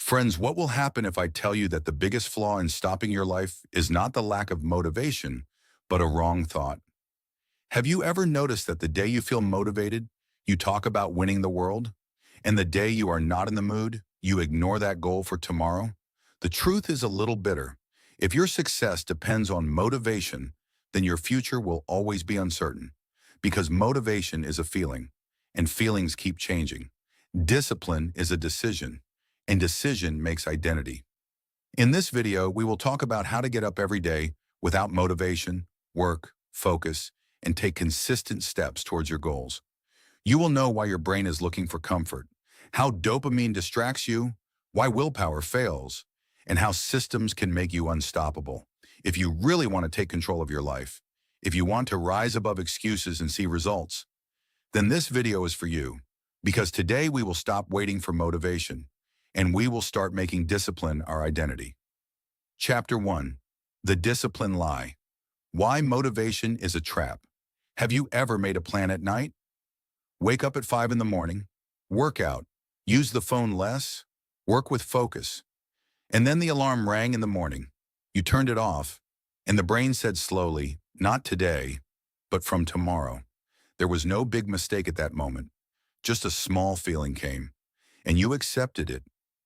Friends, what will happen if I tell you that the biggest flaw in stopping your life is not the lack of motivation, but a wrong thought? Have you ever noticed that the day you feel motivated, you talk about winning the world, and the day you are not in the mood, you ignore that goal for tomorrow? The truth is a little bitter. If your success depends on motivation, then your future will always be uncertain, because motivation is a feeling, and feelings keep changing. Discipline is a decision, and decision makes identity. In this video, we will talk about how to get up every day without motivation, work, focus, and take consistent steps towards your goals. You will know why your brain is looking for comfort, how dopamine distracts you, why willpower fails, and how systems can make you unstoppable. If you really want to take control of your life, if you want to rise above excuses and see results, then this video is for you. Because today we will stop waiting for motivation, and we will start making discipline our identity. Chapter 1. The Discipline Lie. Why motivation is a trap. Have you ever made a plan at night? Wake up at 5 in the morning, work out, use the phone less, work with focus. And then the alarm rang in the morning. You turned it off, and the brain said slowly, not today, but from tomorrow. There was no big mistake at that moment. Just a small feeling came, and you accepted it.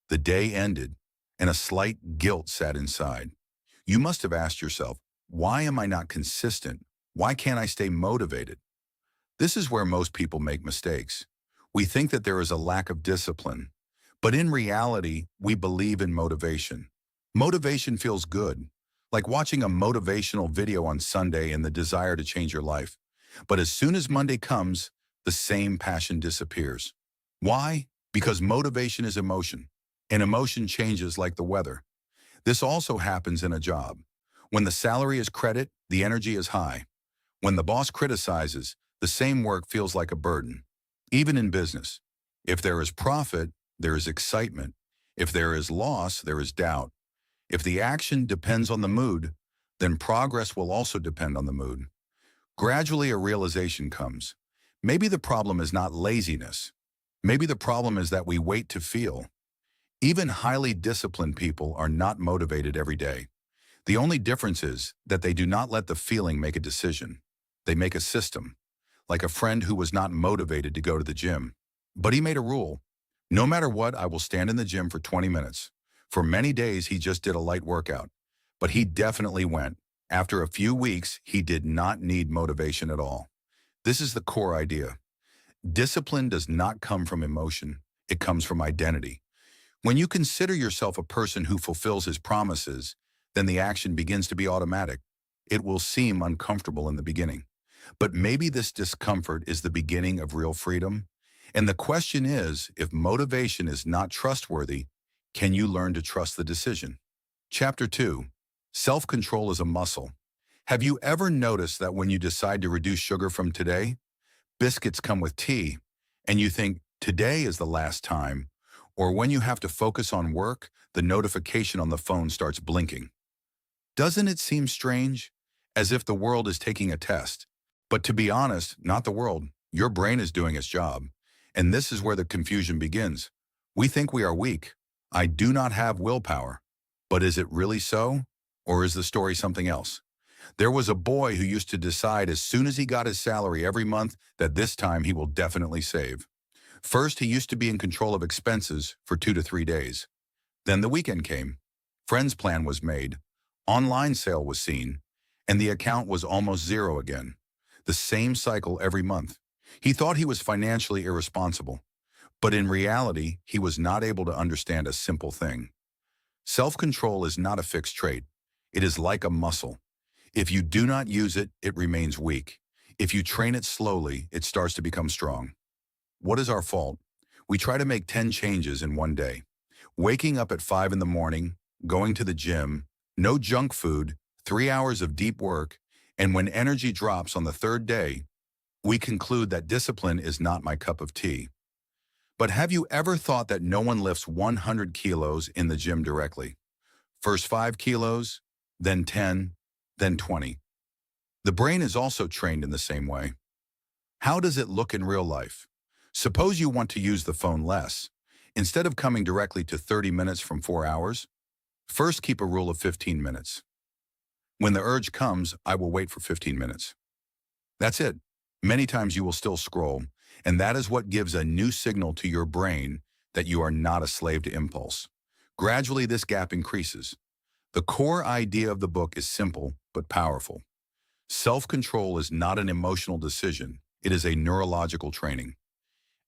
The day ended, and a slight guilt sat inside. You must have asked yourself, why am I not consistent? Why can't I stay motivated? This is where most people make mistakes. We think that there is a lack of discipline, but in reality, we believe in motivation. Motivation feels good, like watching a motivational video on Sunday and the desire to change your life. But as soon as Monday comes, the same passion disappears. Why? Because motivation is emotion, and emotion changes like the weather. This also happens in a job. When the salary is credit, the energy is high. When the boss criticizes, the same work feels like a burden. Even in business, if there is profit, there is excitement. If there is loss, there is doubt. If the action depends on the mood, then progress will also depend on the mood. Gradually, a realization comes. Maybe the problem is not laziness. Maybe the problem is that we wait to feel. Even highly disciplined people are not motivated every day. The only difference is that they do not let the feeling make a decision. They make a system, like a friend who was not motivated to go to the gym. But he made a rule. No matter what, I will stand in the gym for 20 minutes. For many days, he just did a light workout. But he definitely went. After a few weeks, he did not need motivation at all. This is the core idea. Discipline does not come from emotion. It comes from identity. When you consider yourself a person who fulfills his promises, then the action begins to be automatic. It will seem uncomfortable in the beginning. But maybe this discomfort is the beginning of real freedom. And the question is, if motivation is not trustworthy, can you learn to trust the decision? Chapter 2. Self-control is a muscle. Have you ever noticed that when you decide to reduce sugar from today, biscuits come with tea, and you think, today is the last time, or when you have to focus on work, the notification on the phone starts blinking? Doesn't it seem strange? As if the world is taking a test. But to be honest, not the world. Your brain is doing its job. And this is where the confusion begins. We think we are weak. I do not have willpower. But is it really so? Or is the story something else? There was a boy who used to decide as soon as he got his salary every month that this time he will definitely save. First, he used to be in control of expenses for 2 to 3 days. Then the weekend came. Friends' plan was made. Online sale was seen. And the account was almost zero again. The same cycle every month. He thought he was financially irresponsible. But in reality, he was not able to understand a simple thing. Self-control is not a fixed trait. It is like a muscle. If you do not use it, it remains weak. If you train it slowly, it starts to become strong. What is our fault? We try to make 10 changes in one day. Waking up at 5 in the morning, going to the gym, no junk food, 3 hours of deep work, and when energy drops on the third day, we conclude that discipline is not my cup of tea. But have you ever thought that no one lifts 100 kilos in the gym directly? First 5 kilos, then 10, then 20. The brain is also trained in the same way. How does it look in real life? Suppose you want to use the phone less. Instead of coming directly to 30 minutes from 4 hours, first keep a rule of 15 minutes. When the urge comes, I will wait for 15 minutes. That's it. Many times you will still scroll, and that is what gives a new signal to your brain that you are not a slave to impulse. Gradually, this gap increases. The core idea of the book is simple but powerful. Self-control is not an emotional decision. It is a neurological training.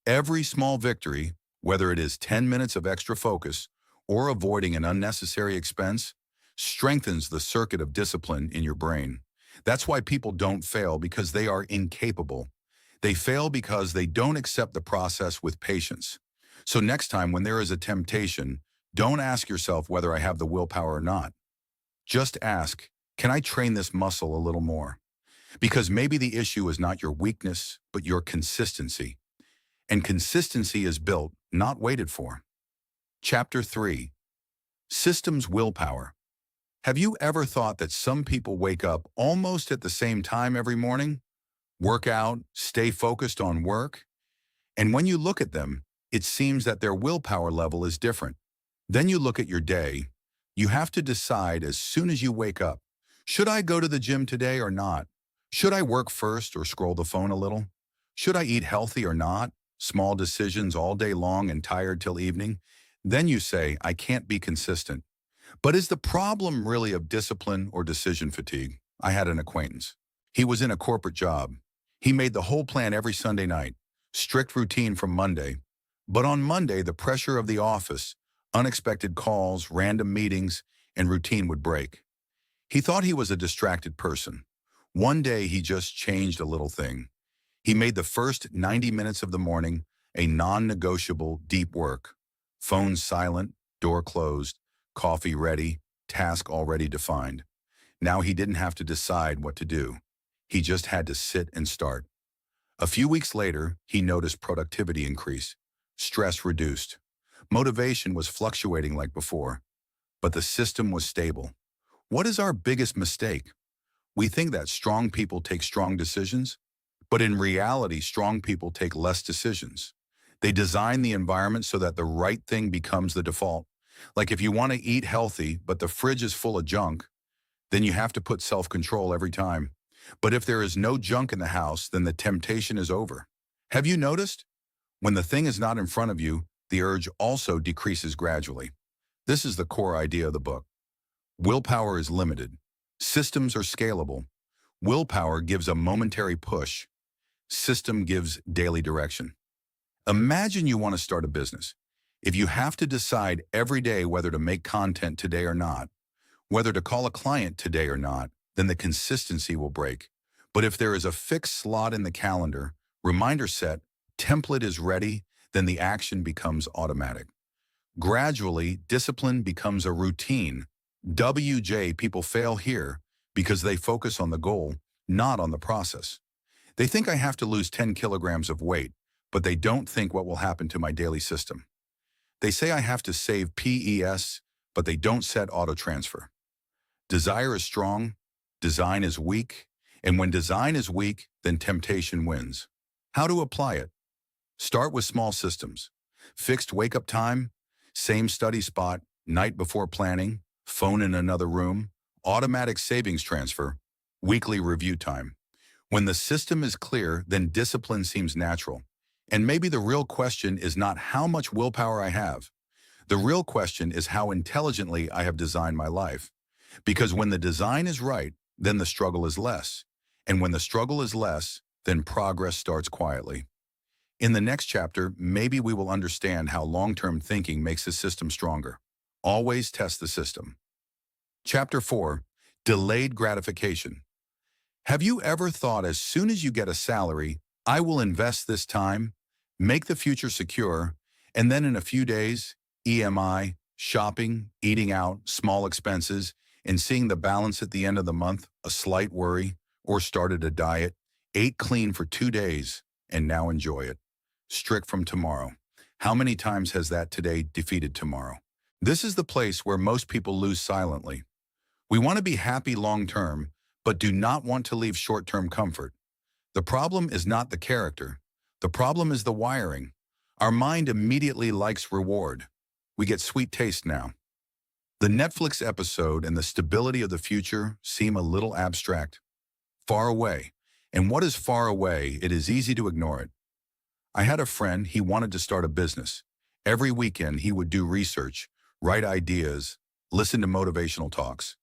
Every small victory, whether it is 10 minutes of extra focus or avoiding an unnecessary expense, strengthens the circuit of discipline in your brain. That's why people don't fail, because they are incapable. They fail because they don't accept the process with patience. So next time when there is a temptation, don't ask yourself whether I have the willpower or not. Just ask, can I train this muscle a little more? Because maybe the issue is not your weakness, but your consistency. And consistency is built, not waited for. Chapter 3. Systems Willpower. Have you ever thought that some people wake up almost at the same time every morning, work out, stay focused on work, and when you look at them, it seems that their willpower level is different? Then you look at your day. You have to decide as soon as you wake up, should I go to the gym today or not? Should I work first or scroll the phone a little? Should I eat healthy or not? Small decisions all day long and tired till evening. Then you say, I can't be consistent. But is the problem really of discipline or decision fatigue? I had an acquaintance. He was in a corporate job. He made the whole plan every Sunday night, strict routine from Monday. But on Monday, the pressure of the office, unexpected calls, random meetings, and routine would break. He thought he was a distracted person. One day, he just changed a little thing. He made the first 90 minutes of the morning a non-negotiable deep work. Phone silent, door closed, coffee ready, task already defined. Now he didn't have to decide what to do. He just had to sit and start. A few weeks later, he noticed productivity increase, stress reduced. Motivation was fluctuating like before, but the system was stable. What is our biggest mistake? We think that strong people take strong decisions, but in reality, strong people take less decisions. They design the environment so that the right thing becomes the default. Like if you want to eat healthy, but the fridge is full of junk, then you have to put self-control every time. But if there is no junk in the house, then the temptation is over. Have you noticed? When the thing is not in front of you, the urge also decreases gradually. This is the core idea of the book. Willpower is limited. Systems are scalable. Willpower gives a momentary push. System gives daily direction. Imagine you want to start a business. If you have to decide every day whether to make content today or not, whether to call a client today or not, then the consistency will break. But if there is a fixed slot in the calendar, reminder set, template is ready, then the action becomes automatic. Gradually, discipline becomes a routine. People fail here because they focus on the goal, not on the process. They think I have to lose 10 kilograms of weight, but they don't think what will happen to my daily system. They say I have to save PES, but they don't set auto-transfer. Desire is strong, design is weak, and when design is weak, then temptation wins. How to apply it? Start with small systems. Fixed wake-up time, same study spot, night before planning, phone in another room, automatic savings transfer, weekly review time. When the system is clear, then discipline seems natural. And maybe the real question is not how much willpower I have. The real question is how intelligently I have designed my life. Because when the design is right, then the struggle is less. And when the struggle is less, then progress starts quietly. In the next chapter, maybe we will understand how long-term thinking makes the system stronger. Always test the system. Chapter 4. Delayed gratification. Have you ever thought as soon as you get a salary, I will invest this time, make the future secure, and then in a few days, EMI, shopping, eating out, small expenses, and seeing the balance at the end of the month, a slight worry, or started a diet, ate clean for 2 days, and now enjoy it. Strict from tomorrow. How many times has that today defeated tomorrow? This is the place where most people lose silently. We want to be happy long-term, but do not want to leave short-term comfort. The problem is not the character. The problem is the wiring. Our mind immediately likes reward. We get sweet taste now. The Netflix episode and the stability of the future seem a little abstract, far away. And what is far away, it is easy to ignore it. I had a friend, he wanted to start a business. Every weekend he would do research, write ideas, listen to motivational talks.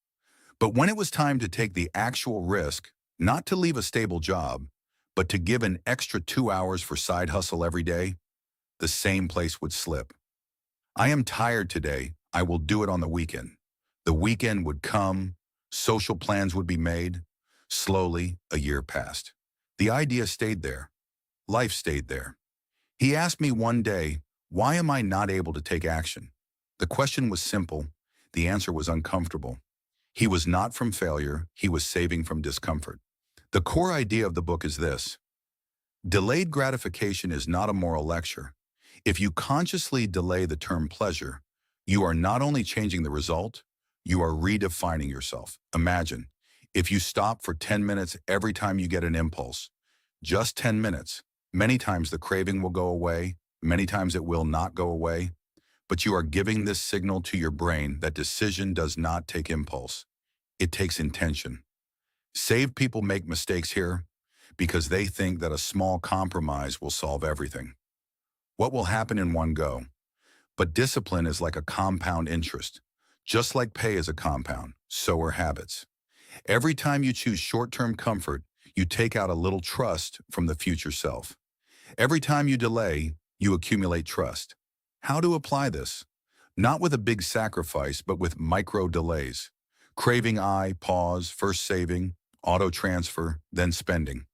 But when it was time to take the actual risk, not to leave a stable job, but to give an extra 2 hours for side hustle every day, the same place would slip. I am tired today. I will do it on the weekend. The weekend would come. Social plans would be made. Slowly, a year passed. The idea stayed there. Life stayed there. He asked me one day, why am I not able to take action? The question was simple. The answer was uncomfortable. He was not from failure. He was saving from discomfort. The core idea of the book is this. Delayed gratification is not a moral lecture. If you consciously delay the term pleasure, you are not only changing the result, you are redefining yourself. Imagine, if you stop for 10 minutes every time you get an impulse, just 10 minutes, many times the craving will go away, many times it will not go away, but you are giving this signal to your brain that decision does not take impulse. It takes intention. Saved people make mistakes here because they think that a small compromise will solve everything. What will happen in one go? But discipline is like a compound interest. Just like pay is a compound, so are habits. Every time you choose short-term comfort, you take out a little trust from the future self. Every time you delay, you accumulate trust. How to apply this? Not with a big sacrifice, but with micro delays. Craving I, pause, first saving, auto transfer, then spending.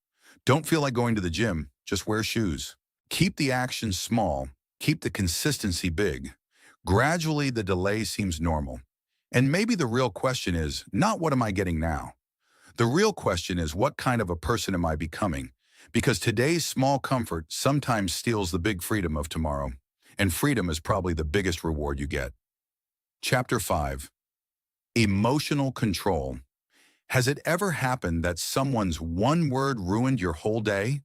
Don't feel like going to the gym, just wear shoes. Keep the action small, keep the consistency big. Gradually, the delay seems normal. And maybe the real question is not what am I getting now? The real question is what kind of a person am I becoming? Because today's small comfort sometimes steals the big freedom of tomorrow. And freedom is probably the biggest reward you get. Chapter 5. Emotional control. Has it ever happened that someone's one word ruined your whole day?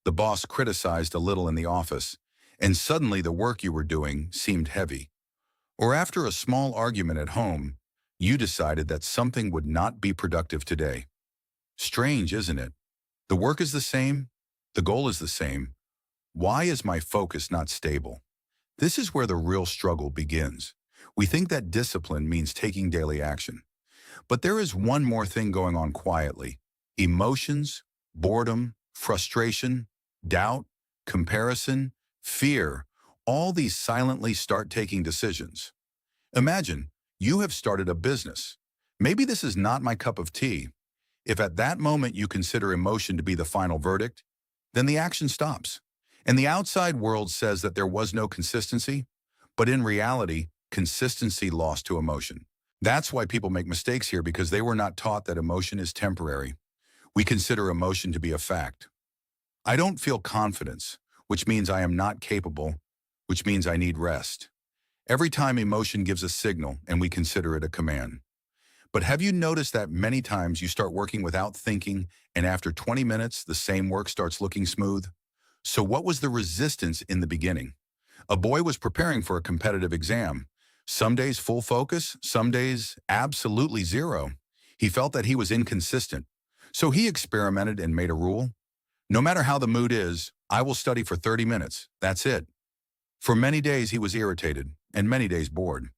The boss criticized a little in the office, and suddenly the work you were doing seemed heavy. Or after a small argument at home, you decided that something would not be productive today. Strange, isn't it? The work is the same, the goal is the same. Why is my focus not stable? This is where the real struggle begins. We think that discipline means taking daily action. But there is one more thing going on quietly. Emotions, boredom, frustration, doubt, comparison, fear, all these silently start taking decisions. Imagine, you have started a business. Maybe this is not my cup of tea. If at that moment you consider emotion to be the final verdict, then the action stops. And the outside world says that there was no consistency, but in reality, consistency lost to emotion. That's why people make mistakes here because they were not taught that emotion is temporary. We consider emotion to be a fact. I don't feel confidence, which means I am not capable, which means I need rest. Every time emotion gives a signal and we consider it a command. But have you noticed that many times you start working without thinking and after 20 minutes, the same work starts looking smooth? So what was the resistance in the beginning? A boy was preparing for a competitive exam. Some days full focus, some days absolutely zero. He felt that he was inconsistent. So he experimented and made a rule. No matter how the mood is, I will study for 30 minutes. That's it. For many days he was irritated and many days bored.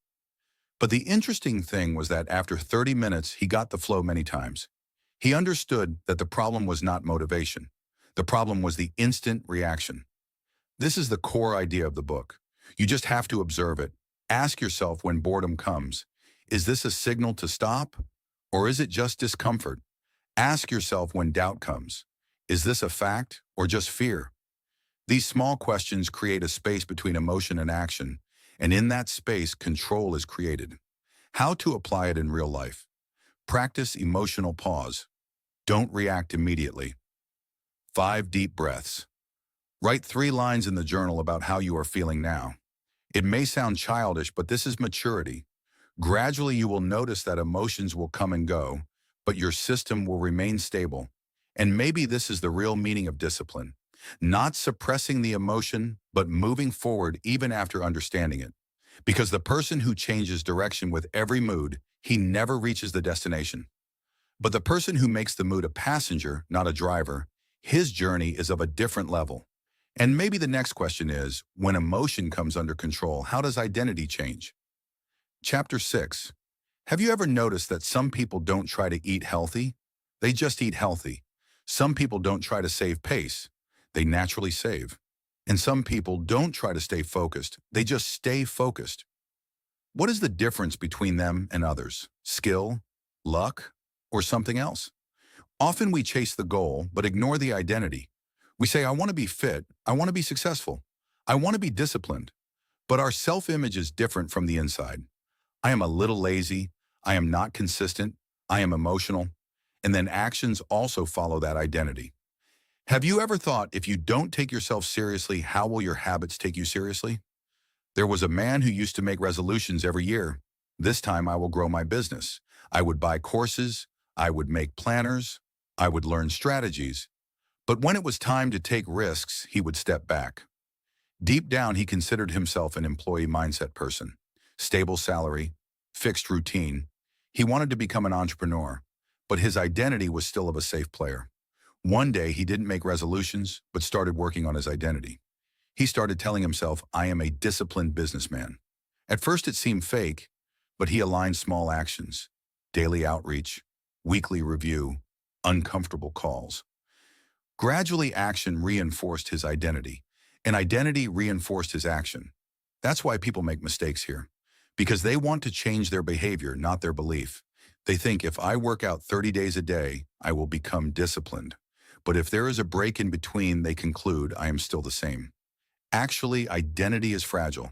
But the interesting thing was that after 30 minutes, he got the flow many times. He understood that the problem was not motivation. The problem was the instant reaction. This is the core idea of the book. You just have to observe it. Ask yourself when boredom comes, is this a signal to stop? Or is it just discomfort? Ask yourself when doubt comes, is this a fact or just fear? These small questions create a space between emotion and action, and in that space, control is created. How to apply it in real life? Practice emotional pause. Don't react immediately. 5 deep breaths. Write 3 lines in the journal about how you are feeling now. It may sound childish, but this is maturity. Gradually, you will notice that emotions will come and go, but your system will remain stable. And maybe this is the real meaning of discipline. Not suppressing the emotion, but moving forward even after understanding it. Because the person who changes direction with every mood, he never reaches the destination. But the person who makes the mood a passenger, not a driver, his journey is of a different level. And maybe the next question is, when emotion comes under control, how does identity change? Chapter 6. Have you ever noticed that some people don't try to eat healthy? They just eat healthy. Some people don't try to save pace. They naturally save. And some people don't try to stay focused. They just stay focused. What is the difference between them and others? Skill, luck, or something else? Often we chase the goal, but ignore the identity. We say, I want to be fit. I want to be successful. I want to be disciplined. But our self-image is different from the inside. I am a little lazy. I am not consistent. I am emotional. And then actions also follow that identity. Have you ever thought, if you don't take yourself seriously, how will your habits take you seriously? There was a man who used to make resolutions every year. This time I will grow my business. I would buy courses. I would make planners. I would learn strategies. But when it was time to take risks, he would step back. Deep down, he considered himself an employee mindset person. Stable salary, fixed routine. He wanted to become an entrepreneur, but his identity was still of a safe player. One day, he didn't make resolutions, but started working on his identity. He started telling himself, I am a disciplined businessman. At first, it seemed fake, but he aligned small actions, daily outreach, weekly review, uncomfortable calls. Gradually, action reinforced his identity, and identity reinforced his action. That's why people make mistakes here, because they want to change their behavior, not their belief. They think, if I work out 30 days a day, I will become disciplined. But if there is a break in between, they conclude, I am still the same. Actually, identity is fragile.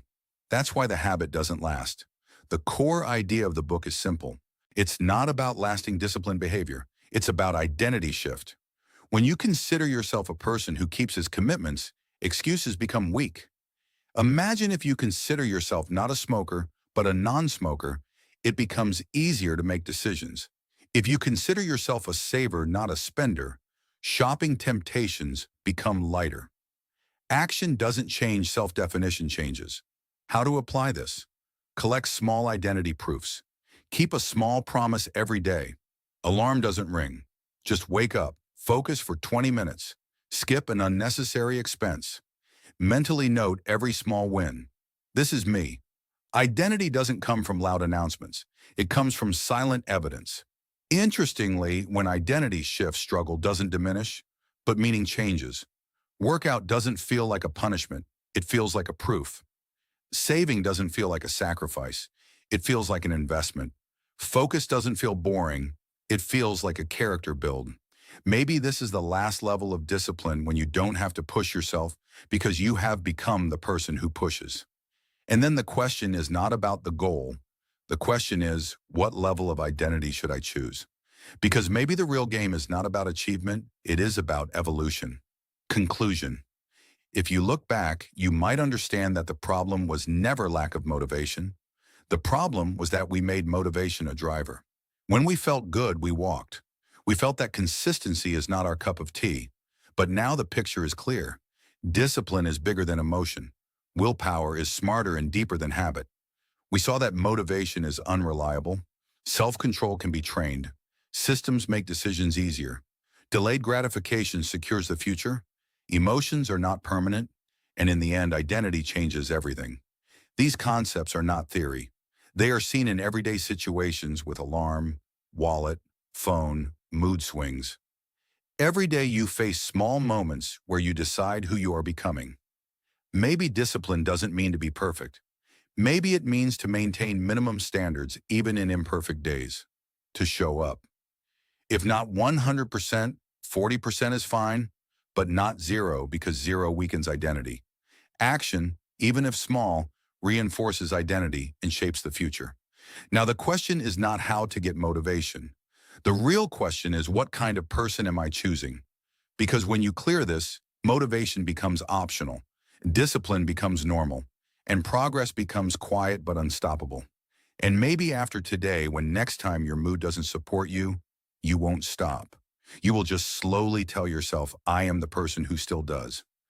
That's why the habit doesn't last. The core idea of the book is simple. It's not about lasting disciplined behavior. It's about identity shift. When you consider yourself a person who keeps his commitments, excuses become weak. Imagine if you consider yourself not a smoker, but a non-smoker, it becomes easier to make decisions. If you consider yourself a saver, not a spender, shopping temptations become lighter. Action doesn't change, self-definition changes. How to apply this? Collect small identity proofs. Keep a small promise every day. Alarm doesn't ring. Just wake up. Focus for 20 minutes. Skip an unnecessary expense. Mentally note every small win. This is me. Identity doesn't come from loud announcements. It comes from silent evidence. Interestingly, when identity shifts, struggle doesn't diminish, but meaning changes. Workout doesn't feel like a punishment. It feels like a proof. Saving doesn't feel like a sacrifice. It feels like an investment. Focus doesn't feel boring. It feels like a character build. Maybe this is the last level of discipline, when you don't have to push yourself because you have become the person who pushes. And then the question is not about the goal. The question is, what level of identity should I choose? Because maybe the real game is not about achievement, it is about evolution. Conclusion. If you look back, you might understand that the problem was never lack of motivation. The problem was that we made motivation a driver. When we felt good, we walked. We felt that consistency is not our cup of tea. But now the picture is clear. Discipline is bigger than emotion. Willpower is smarter and deeper than habit. We saw that motivation is unreliable. Self-control can be trained. Systems make decisions easier. Delayed gratification secures the future. Emotions are not permanent. And in the end, identity changes everything. These concepts are not theory. They are seen in everyday situations with alarm, wallet, phone, mood swings. Every day you face small moments where you decide who you are becoming. Maybe discipline doesn't mean to be perfect. Maybe it means to maintain minimum standards even in imperfect days. To show up. If not 100%, 40% is fine, but not zero, because zero weakens identity. Action, even if small, reinforces identity and shapes the future. Now the question is not how to get motivation. The real question is, what kind of person am I choosing? Because when you clear this, motivation becomes optional, discipline becomes normal, and progress becomes quiet but unstoppable. And maybe after today, when next time your mood doesn't support you, you won't stop. You will just slowly tell yourself, I am the person who still does.